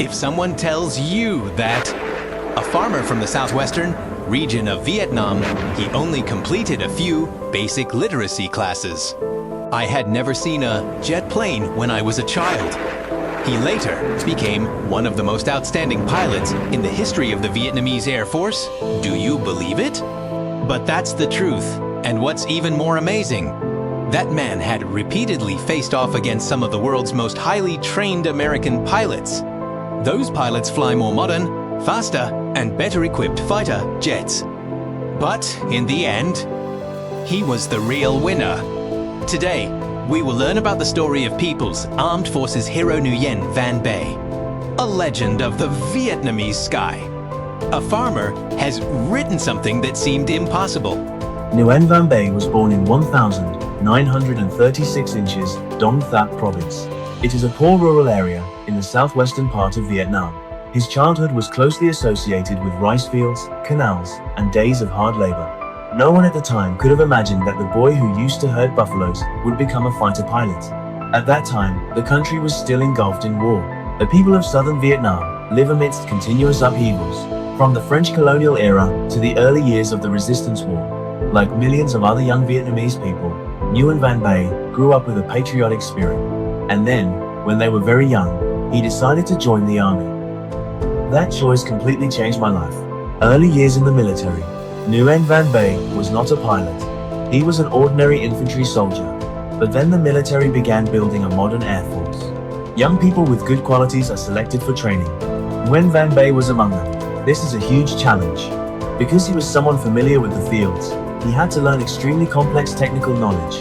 If someone tells you that a farmer from the southwestern region of Vietnam, he only completed a few basic literacy classes. I had never seen a jet plane when I was a child. He later became one of the most outstanding pilots in the history of the Vietnamese Air Force. Do you believe it? But that's the truth. And what's even more amazing, that man had repeatedly faced off against some of the world's most highly trained American pilots. Those pilots fly more modern, faster, and better equipped fighter jets. But in the end, he was the real winner. Today, we will learn about the story of People's Armed Forces hero Nguyen Van Bảy, a legend of the Vietnamese sky. A farmer has written something that seemed impossible. Nguyen Van Bảy was born in 1936 inches, Dong Thap province. It is a poor rural area in the southwestern part of Vietnam. His childhood was closely associated with rice fields, canals, and days of hard labor. No one at the time could have imagined that the boy who used to herd buffaloes would become a fighter pilot. At that time, the country was still engulfed in war. The people of southern Vietnam live amidst continuous upheavals, from the French colonial era to the early years of the Resistance War. Like millions of other young Vietnamese people, Nguyen Van Bảy grew up with a patriotic spirit. And then, when they were very young, he decided to join the army. That choice completely changed my life. Early years in the military, Nguyen Van Bảy was not a pilot. He was an ordinary infantry soldier. But then the military began building a modern air force. Young people with good qualities are selected for training. Nguyen Van Bảy was among them. This is a huge challenge. Because he was someone familiar with the fields, he had to learn extremely complex technical knowledge.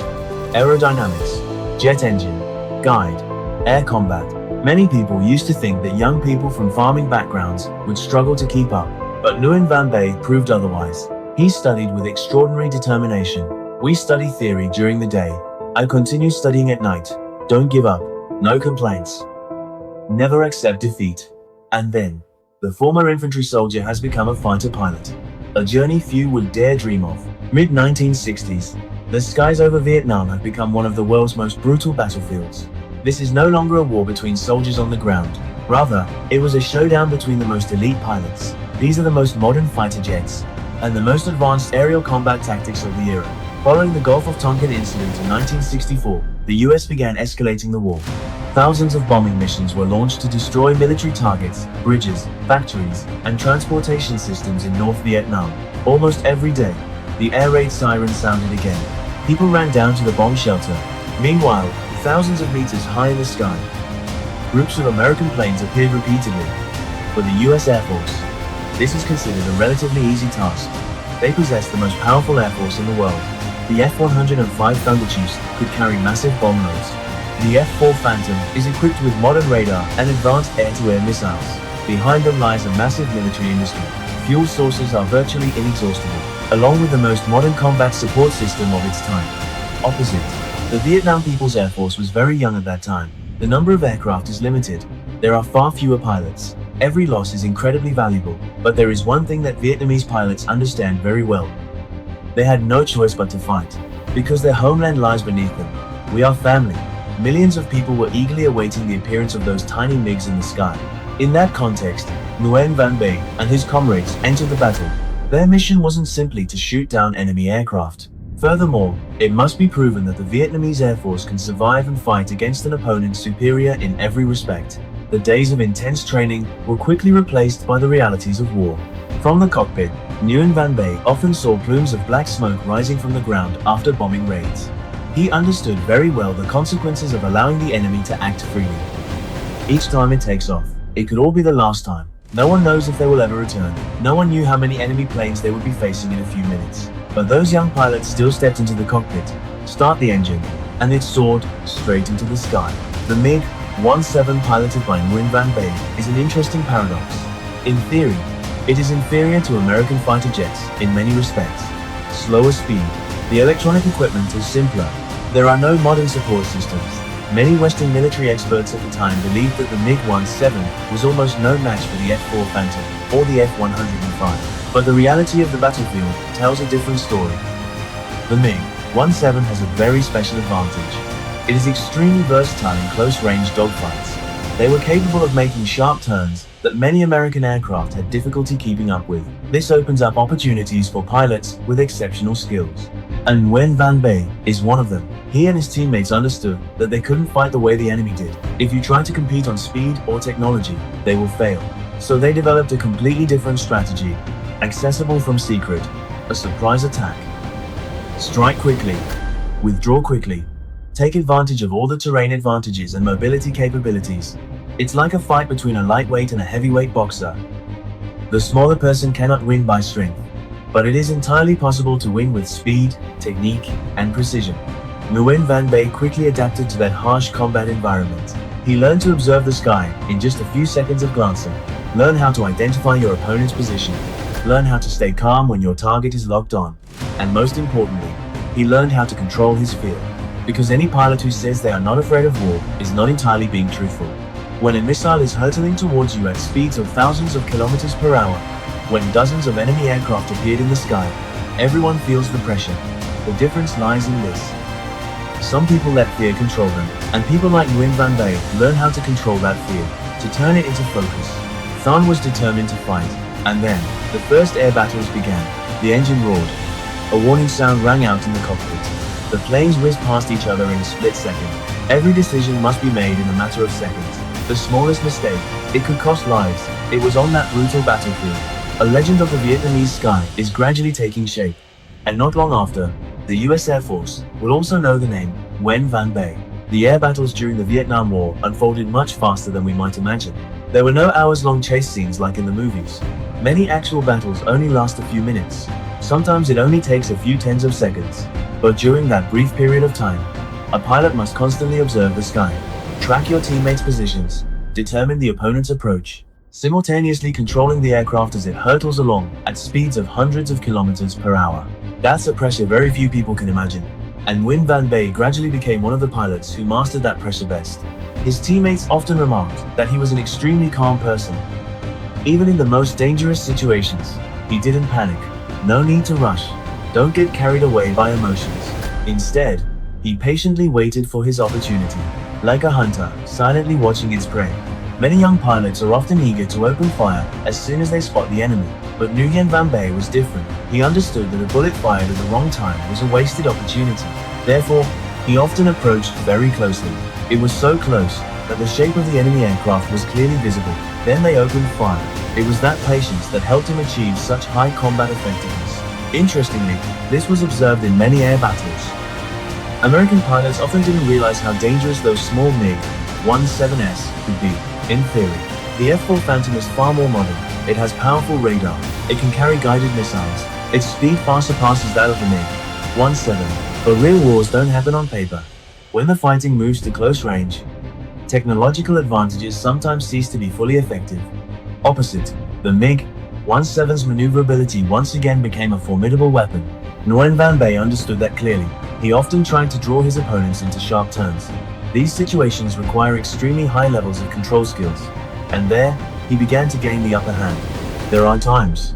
Aerodynamics, jet engine, guide, air combat. Many people used to think that young people from farming backgrounds would struggle to keep up. But Nguyen Van Bảy proved otherwise. He studied with extraordinary determination. We study theory during the day. I continue studying at night. Don't give up. No complaints. Never accept defeat. And then, the former infantry soldier has become a fighter pilot. A journey few would dare dream of. Mid-1960s, the skies over Vietnam have become one of the world's most brutal battlefields. This is no longer a war between soldiers on the ground. Rather, it was a showdown between the most elite pilots. These are the most modern fighter jets and the most advanced aerial combat tactics of the era. Following the Gulf of Tonkin incident in 1964, the US began escalating the war. Thousands of bombing missions were launched to destroy military targets, bridges, factories, and transportation systems in North Vietnam. Almost every day, the air raid siren sounded again. People ran down to the bomb shelter. Meanwhile, thousands of meters high in the sky, groups of American planes appeared repeatedly. For the US Air Force, this is considered a relatively easy task. They possess the most powerful air force in the world. The F-105 Thunderchiefs could carry massive bomb loads. The F-4 Phantom is equipped with modern radar and advanced air-to-air missiles. Behind them lies a massive military industry. Fuel sources are virtually inexhaustible, along with the most modern combat support system of its time. Opposite, the Vietnam People's Air Force was very young at that time. The number of aircraft is limited. There are far fewer pilots. Every loss is incredibly valuable, but there is one thing that Vietnamese pilots understand very well. They had no choice but to fight, because their homeland lies beneath them. We are family. Millions of people were eagerly awaiting the appearance of those tiny MiGs in the sky. In that context, Nguyen Van Bảy and his comrades entered the battle. Their mission wasn't simply to shoot down enemy aircraft. Furthermore, it must be proven that the Vietnamese Air Force can survive and fight against an opponent superior in every respect. The days of intense training were quickly replaced by the realities of war. From the cockpit, Nguyen Van Bảy often saw plumes of black smoke rising from the ground after bombing raids. He understood very well the consequences of allowing the enemy to act freely. Each time it takes off, it could all be the last time. No one knows if they will ever return. No one knew how many enemy planes they would be facing in a few minutes. But those young pilots still stepped into the cockpit, start the engine, and it soared straight into the sky. The MiG-17 piloted by Nguyen Van Bảy is an interesting paradox. In theory, it is inferior to American fighter jets in many respects. Slower speed. The electronic equipment is simpler. There are no modern support systems. Many Western military experts at the time believed that the MiG-17 was almost no match for the F-4 Phantom or the F-105. But the reality of the battlefield tells a different story. The MiG-17 has a very special advantage. It is extremely versatile in close-range dogfights. They were capable of making sharp turns that many American aircraft had difficulty keeping up with. This opens up opportunities for pilots with exceptional skills. And Nguyễn Văn Bảy is one of them. He and his teammates understood that they couldn't fight the way the enemy did. If you try to compete on speed or technology, they will fail. So they developed a completely different strategy, accessible from secret, a surprise attack. Strike quickly, withdraw quickly, take advantage of all the terrain advantages and mobility capabilities. It's like a fight between a lightweight and a heavyweight boxer. The smaller person cannot win by strength, but it is entirely possible to win with speed, technique, and precision. Nguyễn Văn Bảy quickly adapted to that harsh combat environment. He learned to observe the sky in just a few seconds of glancing, learn how to identify your opponent's position, learn how to stay calm when your target is locked on, and most importantly, he learned how to control his fear. Because any pilot who says they are not afraid of war is not entirely being truthful. When a missile is hurtling towards you at speeds of thousands of kilometers per hour, when dozens of enemy aircraft appeared in the sky, everyone feels the pressure. The difference lies in this. Some people let fear control them, and people like Nguyễn Văn Bảy learn how to control that fear, to turn it into focus. Thun was determined to fight, and then, the first air battles began. The engine roared. A warning sound rang out in the cockpit. The planes whizzed past each other in a split second. Every decision must be made in a matter of seconds. The smallest mistake, it could cost lives. It was on that brutal battlefield. A legend of the Vietnamese sky is gradually taking shape. And not long after, the US Air Force will also know the name Nguyễn Văn Bảy. The air battles during the Vietnam War unfolded much faster than we might imagine. There were no hours-long chase scenes like in the movies. Many actual battles only last a few minutes. Sometimes it only takes a few tens of seconds. But during that brief period of time, a pilot must constantly observe the sky, track your teammates' positions, determine the opponent's approach, simultaneously controlling the aircraft as it hurtles along at speeds of hundreds of kilometers per hour. That's a pressure very few people can imagine. And Nguyễn Văn Bảy gradually became one of the pilots who mastered that pressure best. His teammates often remarked that he was an extremely calm person. Even in the most dangerous situations, he didn't panic. No need to rush. Don't get carried away by emotions. Instead, he patiently waited for his opportunity, like a hunter, silently watching its prey. Many young pilots are often eager to open fire as soon as they spot the enemy, but Nguyễn Văn Bảy was different. He understood that a bullet fired at the wrong time was a wasted opportunity. Therefore, he often approached very closely. It was so close that the shape of the enemy aircraft was clearly visible. Then they opened fire. It was that patience that helped him achieve such high combat effectiveness. Interestingly, this was observed in many air battles. American pilots often didn't realize how dangerous those small MiG-17s could be. In theory, the F-4 Phantom is far more modern. It has powerful radar. It can carry guided missiles. Its speed far surpasses that of the MiG-17. But real wars don't happen on paper. When the fighting moves to close range, technological advantages sometimes cease to be fully effective. Opposite, the MiG-17's maneuverability once again became a formidable weapon. Nguyễn Văn Bảy understood that clearly. He often tried to draw his opponents into sharp turns. These situations require extremely high levels of control skills, and there, he began to gain the upper hand. There are times.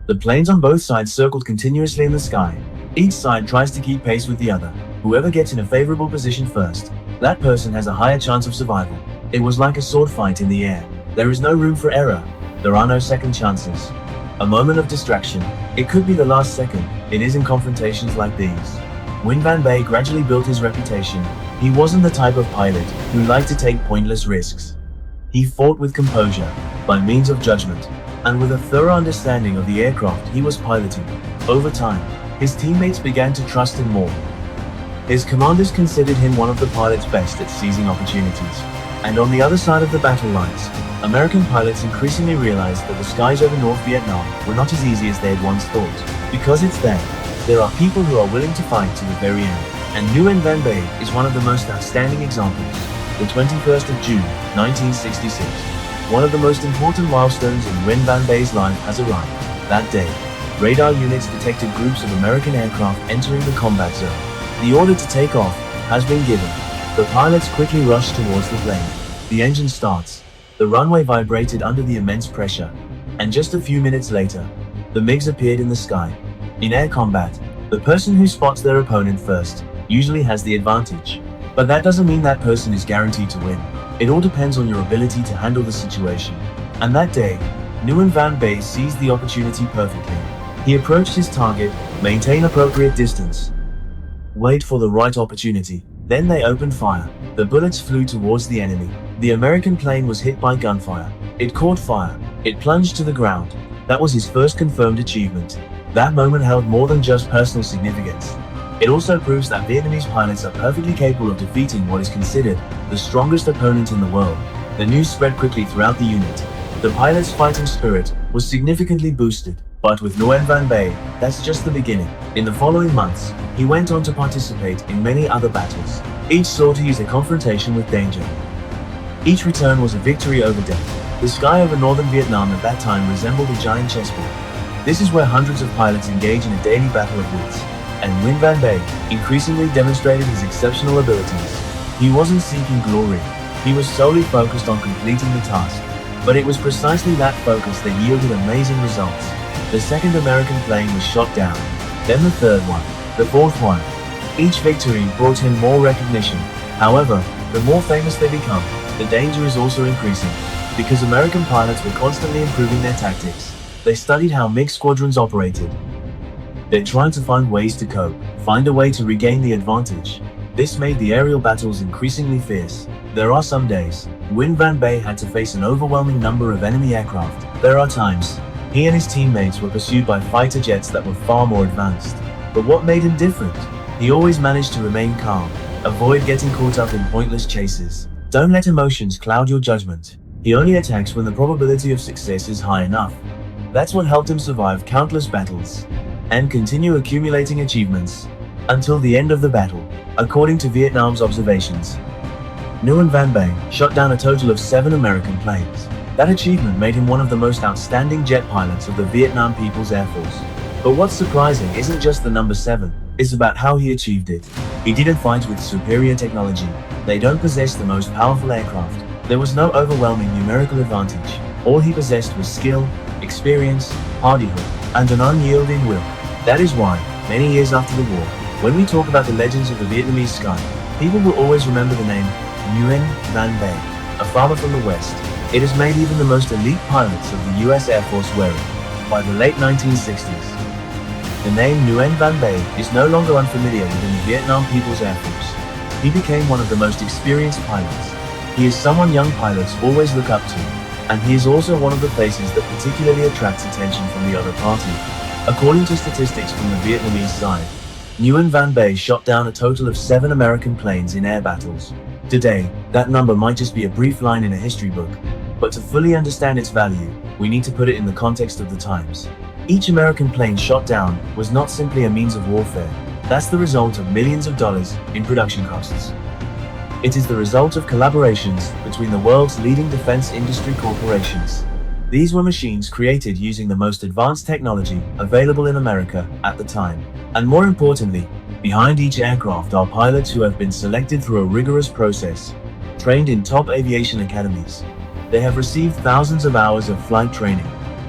The planes on both sides circled continuously in the sky. Each side tries to keep pace with the other. Whoever gets in a favorable position first, that person has a higher chance of survival. It was like a sword fight in the air. There is no room for error. There are no second chances. A moment of distraction. It could be the last second. It is in confrontations like these. Nguyễn Văn Bảy gradually built his reputation. He wasn't the type of pilot who liked to take pointless risks. He fought with composure, by means of judgment, and with a thorough understanding of the aircraft he was piloting. Over time, his teammates began to trust him more. His commanders considered him one of the pilots best at seizing opportunities. And on the other side of the battle lines, American pilots increasingly realized that the skies over North Vietnam were not as easy as they had once thought. Because it's there are people who are willing to fight to the very end. And Nguyễn Văn Bảy is one of the most outstanding examples. The 21st of June, 1966. One of the most important milestones in Nguyễn Văn Bei's life has arrived. That day, radar units detected groups of American aircraft entering the combat zone. The order to take off has been given. The pilots quickly rush towards the plane. The engine starts. The runway vibrated under the immense pressure. And just a few minutes later, the MiGs appeared in the sky. In air combat, the person who spots their opponent first usually has the advantage. But that doesn't mean that person is guaranteed to win. It all depends on your ability to handle the situation. And that day, Nguyen Van Bay seized the opportunity perfectly. He approached his target, maintain appropriate distance, wait for the right opportunity. Then they opened fire. The bullets flew towards the enemy. The American plane was hit by gunfire. It caught fire. It plunged to the ground. That was his first confirmed achievement. That moment held more than just personal significance. It also proves that Vietnamese pilots are perfectly capable of defeating what is considered the strongest opponent in the world. The news spread quickly throughout the unit. The pilot's fighting spirit was significantly boosted. But with Nguyen Van Bay, that's just the beginning. In the following months, he went on to participate in many other battles. Each saw to use a confrontation with danger. Each return was a victory over death. The sky over northern Vietnam at that time resembled a giant chessboard. This is where hundreds of pilots engage in a daily battle of wits. And Nguyen Van Bay increasingly demonstrated his exceptional abilities. He wasn't seeking glory. He was solely focused on completing the task. But it was precisely that focus that yielded amazing results. The second American plane was shot down, then the third one, the fourth one. Each victory brought him more recognition. However, the more famous they become, the danger is also increasing. Because American pilots were constantly improving their tactics. They studied how MiG squadrons operated. They tried to find ways to cope, find a way to regain the advantage. This made the aerial battles increasingly fierce. There are some days, Nguyen Van Bay had to face an overwhelming number of enemy aircraft. There are times, he and his teammates were pursued by fighter jets that were far more advanced. But what made him different? He always managed to remain calm, avoid getting caught up in pointless chases. Don't let emotions cloud your judgment. He only attacks when the probability of success is high enough. That's what helped him survive countless battles and continue accumulating achievements until the end of the battle. According to Vietnam's observations, Nguyen Van Bay shot down a total of 7 American planes. That achievement made him one of the most outstanding jet pilots of the Vietnam People's Air Force. But what's surprising isn't just the number 7, it's about how he achieved it. He didn't fight with superior technology. They don't possess the most powerful aircraft. There was no overwhelming numerical advantage. All he possessed was skill, experience, hardihood, and an unyielding will. That is why, many years after the war, when we talk about the legends of the Vietnamese sky, people will always remember the name Nguyen Van Bay, a farmer from the West. It has made even the most elite pilots of the US Air Force wary. By the late 1960s, the name Nguyen Van Bay is no longer unfamiliar within the Vietnam People's Air Force. He became one of the most experienced pilots. He is someone young pilots always look up to, and he is also one of the faces that particularly attracts attention from the other party. According to statistics from the Vietnamese side, Nguyen Van Bay shot down a total of 7 American planes in air battles. Today, that number might just be a brief line in a history book, but to fully understand its value, we need to put it in the context of the times. Each American plane shot down was not simply a means of warfare. That's the result of millions of dollars in production costs. It is the result of collaborations between the world's leading defense industry corporations. These were machines created using the most advanced technology available in America at the time. And more importantly, behind each aircraft are pilots who have been selected through a rigorous process, trained in top aviation academies. They have received thousands of hours of flight training.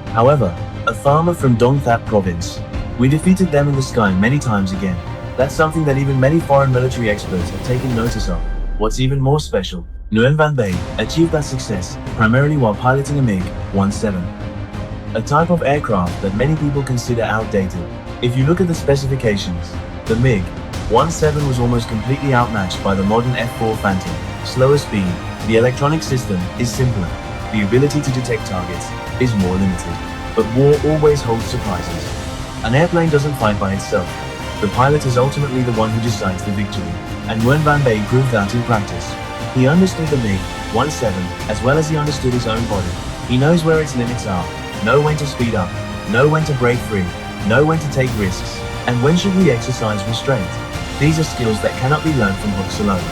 However, a farmer from Dong Thap province, we defeated them in the sky many times again. That's something that even many foreign military experts have taken notice of. What's even more special, Nguyen Van Bay achieved that success primarily while piloting a MiG-17, a type of aircraft that many people consider outdated. If you look at the specifications, the MiG-17 was almost completely outmatched by the modern F-4 Phantom. Slower speed, the electronic system is simpler, the ability to detect targets is more limited. But war always holds surprises. An airplane doesn't fight by itself. The pilot is ultimately the one who decides the victory, and Nguyen Van Bay proved that in practice. He understood the MiG-17 as well as he understood his own body. He knows where its limits are, know when to speed up, know when to break free, know when to take risks, and when should we exercise restraint. These are skills that cannot be learned from books alone.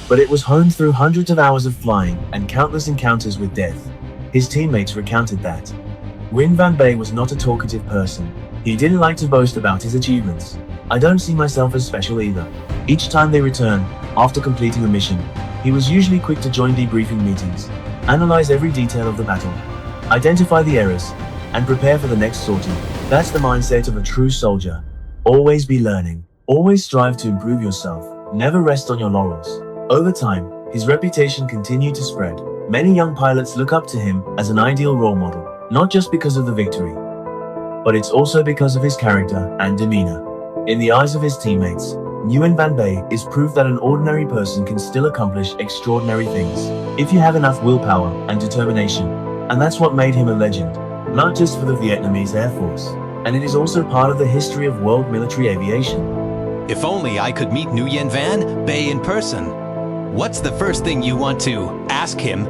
But it was honed through hundreds of hours of flying and countless encounters with death. His teammates recounted that Nguyen Van Bay was not a talkative person. He didn't like to boast about his achievements. I don't see myself as special either. Each time they returned, after completing a mission, he was usually quick to join debriefing meetings, analyze every detail of the battle, identify the errors, and prepare for the next sortie. That's the mindset of a true soldier. Always be learning. Always strive to improve yourself. Never rest on your laurels. Over time, his reputation continued to spread. Many young pilots look up to him as an ideal role model, not just because of the victory, but it's also because of his character and demeanor. In the eyes of his teammates, Nguyen Van Bay is proof that an ordinary person can still accomplish extraordinary things if you have enough willpower and determination. And that's what made him a legend, not just for the Vietnamese Air Force, and it is also part of the history of world military aviation. If only I could meet Nguyen Van Bay in person. What's the first thing you want to ask him?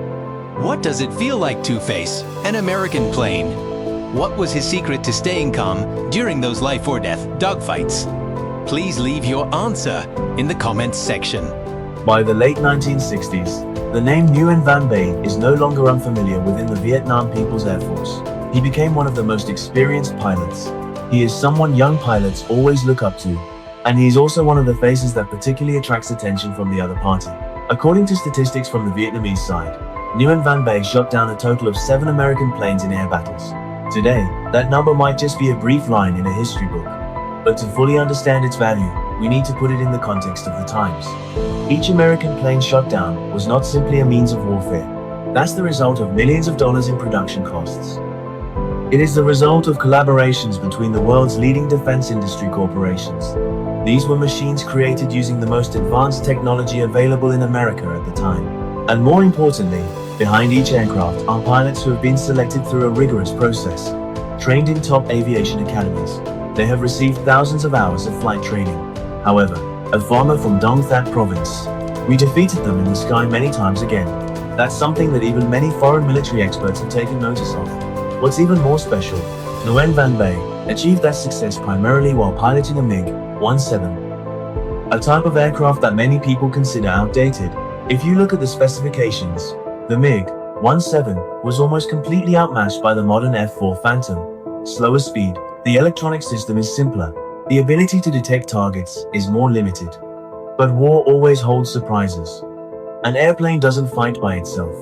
What does it feel like to face an American plane? What was his secret to staying calm during those life or death dogfights? Please leave your answer in the comments section. By the late 1960s, the name Nguyen Van Bay is no longer unfamiliar within the Vietnam People's Air Force. He became one of the most experienced pilots. He is someone young pilots always look up to, and he is also one of the faces that particularly attracts attention from the other party. According to statistics from the Vietnamese side, Nguyen Van Bay shot down a total of 7 American planes in air battles. Today, that number might just be a brief line in a history book. But to fully understand its value, we need to put it in the context of the times. Each American plane shot down was not simply a means of warfare. That's the result of millions of dollars in production costs. It is the result of collaborations between the world's leading defense industry corporations. These were machines created using the most advanced technology available in America at the time. And more importantly, behind each aircraft are pilots who have been selected through a rigorous process, trained in top aviation academies. They have received thousands of hours of flight training. However, a farmer from Dong That province, we defeated them in the sky many times again. That's something that even many foreign military experts have taken notice of. What's even more special, Nguyen Van Bay achieved that success primarily while piloting a MiG-17, a type of aircraft that many people consider outdated. If you look at the specifications, the MiG-17 was almost completely outmatched by the modern F-4 Phantom. Slower speed, the electronic system is simpler, the ability to detect targets is more limited. But war always holds surprises. An airplane doesn't fight by itself.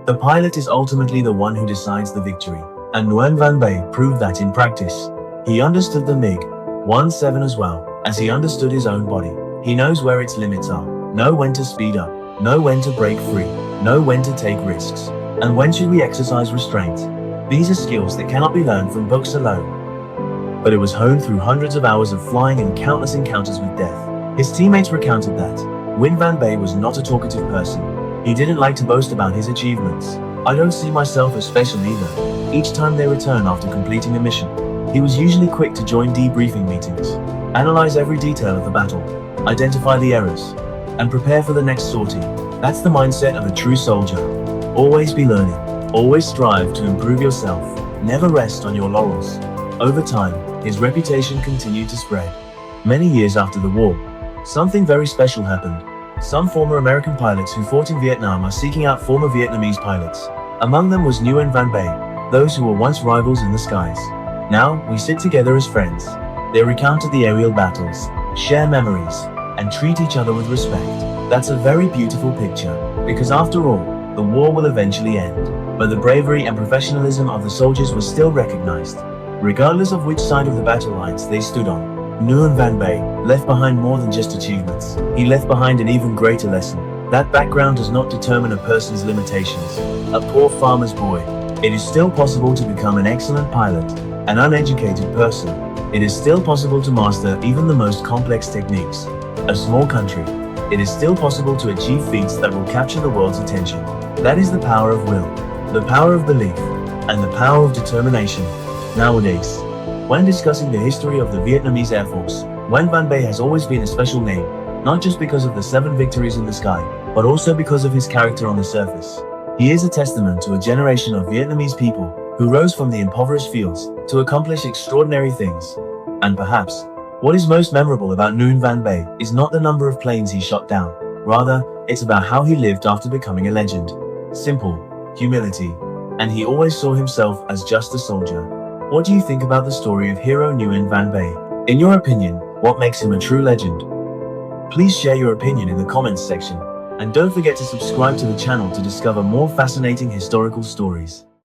The pilot is ultimately the one who decides the victory, and Nguyen Van Bay proved that in practice. He understood the MiG-17 as well as he understood his own body. He knows where its limits are, know when to speed up, know when to break free, know when to take risks, and when should we exercise restraint. These are skills that cannot be learned from books alone. But it was honed through hundreds of hours of flying and countless encounters with death. His teammates recounted that Nguyen Van Bay was not a talkative person. He didn't like to boast about his achievements. I don't see myself as special either. Each time they return after completing a mission, he was usually quick to join debriefing meetings, analyze every detail of the battle, identify the errors, and prepare for the next sortie. That's the mindset of a true soldier. Always be learning, always strive to improve yourself, never rest on your laurels. Over time, his reputation continued to spread. Many years after the war, something very special happened. Some former American pilots who fought in Vietnam are seeking out former Vietnamese pilots. Among them was Nguyen Van Bay, those who were once rivals in the skies. Now, we sit together as friends. They recounted the aerial battles, share memories, and treat each other with respect. That's a very beautiful picture, because after all, the war will eventually end. But the bravery and professionalism of the soldiers was still recognized, regardless of which side of the battle lines they stood on. Nguyen Van Bay left behind more than just achievements. He left behind an even greater lesson. That background does not determine a person's limitations. A poor farmer's boy. It is still possible to become an excellent pilot. An uneducated person. It is still possible to master even the most complex techniques. A small country. It is still possible to achieve feats that will capture the world's attention. That is the power of will, the power of belief, and the power of determination. Nowadays, when discussing the history of the Vietnamese Air Force, Nguyen Van Bay has always been a special name, not just because of the 7 victories in the sky, but also because of his character on the surface. He is a testament to a generation of Vietnamese people who rose from the impoverished fields to accomplish extraordinary things. And perhaps, what is most memorable about Nguyen Van Bay is not the number of planes he shot down. Rather, it's about how he lived after becoming a legend. Simple, humility, and he always saw himself as just a soldier. What do you think about the story of hero Nguyen Van Bay? In your opinion, what makes him a true legend? Please share your opinion in the comments section, and don't forget to subscribe to the channel to discover more fascinating historical stories.